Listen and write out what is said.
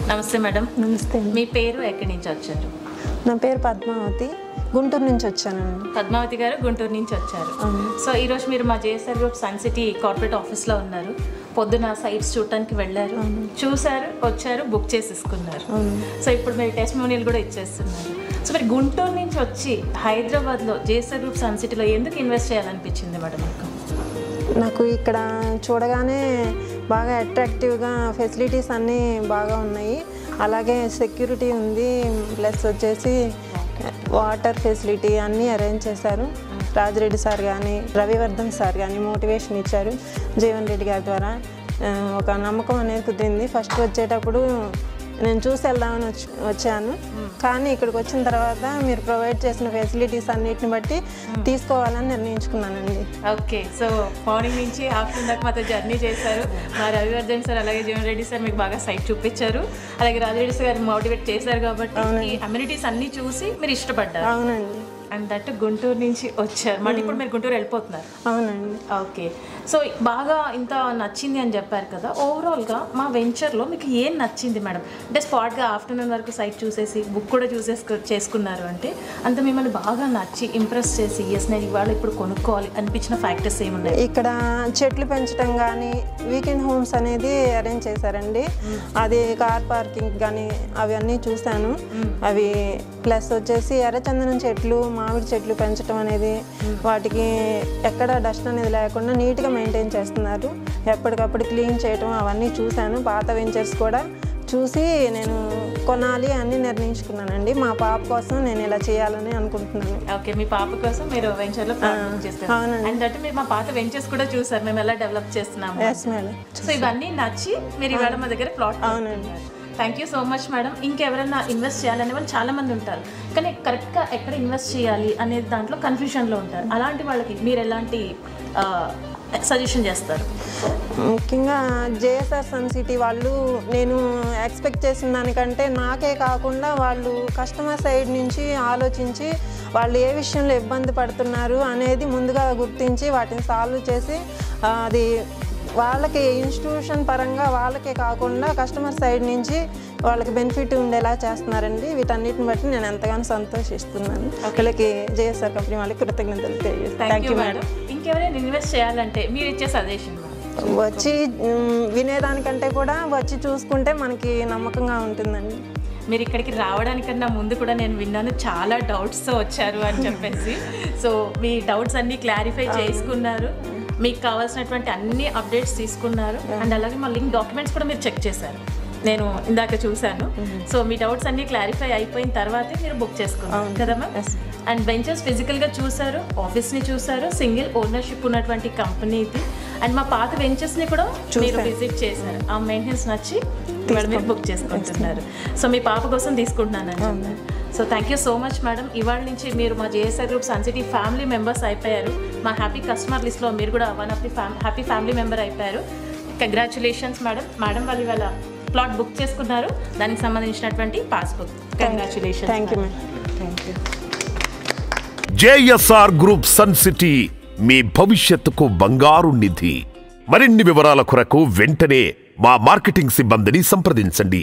నమస్తే మేడం. నమస్తే. మీ పేరు ఎక్కడి నుంచి వచ్చారు? నా పేరు పద్మావతి, గుంటూరు నుంచి వచ్చానండి. పద్మావతి గారు గుంటూరు నుంచి వచ్చారు. సో ఈరోజు మీరు మా JSR group sun city corporate ఆఫీస్లో ఉన్నారు. పొద్దున సైట్స్ చూడటానికి వెళ్ళారు, చూసారు, వచ్చారు, బుక్ చేసేసుకున్నారు. సో ఇప్పుడు మీరు టెస్టిమోనియల్ కూడా ఇచ్చేస్తున్నారు. సో మరి గుంటూరు నుంచి వచ్చి హైదరాబాద్లో జేఎస్ఆర్ గ్రూప్ సన్ సిటీలో ఎందుకు ఇన్వెస్ట్ చేయాలనిపించింది మేడం మీకు? నాకు ఇక్కడ చూడగానే బాగా అట్రాక్టివ్గా ఫెసిలిటీస్ అన్నీ బాగా ఉన్నాయి. అలాగే సెక్యూరిటీ ఉంది, ప్లస్ వచ్చేసి వాటర్ ఫెసిలిటీ అన్నీ అరేంజ్ చేశారు. రాజిరెడ్డి సార్ కానీ, రవివర్ధన్ సార్ కానీ మోటివేషన్ ఇచ్చారు. జీవన్ రెడ్డి గారి ద్వారా ఒక నమ్మకం అనేది కుదిరింది. ఫస్ట్ వచ్చేటప్పుడు నేను చూసి వెళ్దామని వచ్చాను, కానీ ఇక్కడికి వచ్చిన తర్వాత మీరు ప్రొవైడ్ చేసిన ఫెసిలిటీస్ అన్నిటిని బట్టి తీసుకోవాలని నిర్ణయించుకున్నానండి. ఓకే, సో మార్నింగ్ నుంచి ఆఫ్టర్నూన్ దాకా మాతో జర్నీ చేశారు. మా రవివర్ధన్ సార్ అలాగే జీవన్ రెడ్డి సార్ మీకు బాగా సైట్ చూపించారు, అలాగే రాజిరెడ్డి సార్ మోటివేట్ చేశారు కాబట్టి ఈ అమ్యూనిటీస్ అన్నీ చూసి మీరు ఇష్టపడ్డారు. అవునండి. అండ్ దట్ గుంటూరు నుంచి వచ్చారు. మళ్ళీ ఇప్పుడు మీరు గుంటూరు వెళ్ళిపోతున్నారు. అవునండి. ఓకే, సో బాగా ఇంత నచ్చింది అని చెప్పారు కదా, ఓవరాల్గా మా వెంచర్లో మీకు ఏం నచ్చింది మేడం? అంటే స్పాట్గా ఆఫ్టర్నూన్ వరకు సైట్ చూసేసి బుక్ కూడా చేసుకున్నారు అంటే అంత మిమ్మల్ని బాగా నచ్చి ఇంప్రెస్ చేసి ఎస్ నేను ఇవాళ ఇప్పుడు కొనుక్కోవాలి అనిపించిన ఫ్యాక్టర్స్ ఏమున్నాయి? ఇక్కడ చెట్లు పెంచడం కానీ, వీకెండ్ హోమ్స్ అనేది అరేంజ్ చేశారండి. అది కార్ పార్కింగ్ కానీ అవన్నీ చూశాను. అవి ప్లస్ వచ్చేసి ఎర్రచందనం చెట్లు, మామిడి చెట్లు పెంచడం అనేది, వాటికి ఎక్కడ డస్ట్ అనేది లేకుండా నీట్గా మెయింటైన్ చేస్తున్నారు. ఎప్పటికప్పుడు క్లీన్ చేయడం అవన్నీ చూశాను. పాత వెంచర్స్ కూడా చూసి నేను కొనాలి అని నిర్ణయించుకున్నానండి. మా పాప కోసం నేను ఇలా చేయాలని అనుకుంటున్నాను. ఓకే, మీ పాప కోసం మీరు వెంచర్లో చేస్తారు. అవునండి. అండ్ అంటే మీరు మా పాత వెంచర్స్ కూడా చూసారు మేము ఎలా డెవలప్ చేస్తున్నాము. Yes madam. సో ఇవన్నీ నచ్చి మీరు ఇవాళ మా దగ్గర ప్లాట్. అవునండి. Thank you so much madam. ఇంకెవరైనా ఇన్వెస్ట్ చేయాలనే వాళ్ళు చాలామంది ఉంటారు, కానీ కరెక్ట్గా ఎక్కడ ఇన్వెస్ట్ చేయాలి అనేది దాంట్లో కన్ఫ్యూషన్లో ఉంటారు. అలాంటి వాళ్ళకి మీరు ఎలాంటి సజెషన్ చేస్తారు? ముఖ్యంగా జేఎస్ఆర్ సన్ సిటీ వాళ్ళు నేను ఎక్స్పెక్ట్ చేసిన దానికంటే నాకే కాకుండా వాళ్ళు కస్టమర్ సైడ్ నుంచి ఆలోచించి వాళ్ళు ఏ విషయంలో ఇబ్బంది పడుతున్నారు అనేది ముందుగా గుర్తించి వాటిని సాల్వ్ చేసి అది వాళ్ళకి ఇన్స్టిట్యూషన్ పరంగా వాళ్ళకే కాకుండా కస్టమర్ సైడ్ నుంచి వాళ్ళకి బెనిఫిట్ ఉండేలా చేస్తున్నారండి. వీటన్నిటిని బట్టి నేను ఎంతగానో సంతోషిస్తున్నాను. వీళ్ళకి జేఎస్ఆర్ కంపెనీ వాళ్ళకి కృతజ్ఞతలు తెలియజేస్తాను. Thank you madam. ఇంకెవరైనా ఇన్వెస్ట్ చేయాలంటే మీరు ఇచ్చే సజెషన్? వచ్చి వినేదానికంటే కూడా వచ్చి చూసుకుంటే మనకి నమ్మకంగా ఉంటుందండి. మీరు ఇక్కడికి రావడానికన్నా ముందు కూడా నేను విన్నాను చాలా డౌట్స్తో వచ్చారు అని చెప్పేసి. సో మీ డౌట్స్ అన్నీ క్లారిఫై చేసుకున్నారు, మీకు కావాల్సినటువంటి అన్ని అప్డేట్స్ తీసుకున్నారు, అండ్ అలాగే మా లింక్ డాక్యుమెంట్స్ కూడా మీరు చెక్ చేశారు, నేను ఇందాక చూశాను. సో మీ డౌట్స్ అన్నీ క్లారిఫై అయిపోయిన తర్వాతే మీరు బుక్ చేసుకున్నారు కదా మ్యామ్. అండ్ వెంచర్స్ ఫిజికల్గా చూసారు, ఆఫీస్ని చూసారు, సింగిల్ ఓనర్షిప్ ఉన్నటువంటి కంపెనీ ఇది. అండ్ మా పాత వెంచర్స్ని కూడా మీరు విజిట్ చేశారు, ఆ మెయింటెనెన్స్ నచ్చి ఇవాళ మీరు బుక్ చేసుకుంటున్నారు. సో మీ పాప కోసం తీసుకుంటున్నాను అని. So thank you so much madam. ఇవాళ నుంచి మీరు మా JSR group sun City family members అయిపోయారు. మా హ్యాపీ కస్టమర్ లిస్ట్లో మీరు కూడా one of the happy family member అయిపోయారు. Congratulations madam. మేడం వాళ్ళు ఇవాళ ప్లాట్ బుక్ చేసుకున్నారు, దానికి సంబంధించినటువంటి passbook. Congratulations. Thank you madam. Thank you. JSR group sun City మీ భవిష్యత్తుకు బంగారు నిధి. మరిన్ని వివరాల కొరకు వెంటనే మా మార్కెటింగ్ సిబ్బందిని సంప్రదించండి.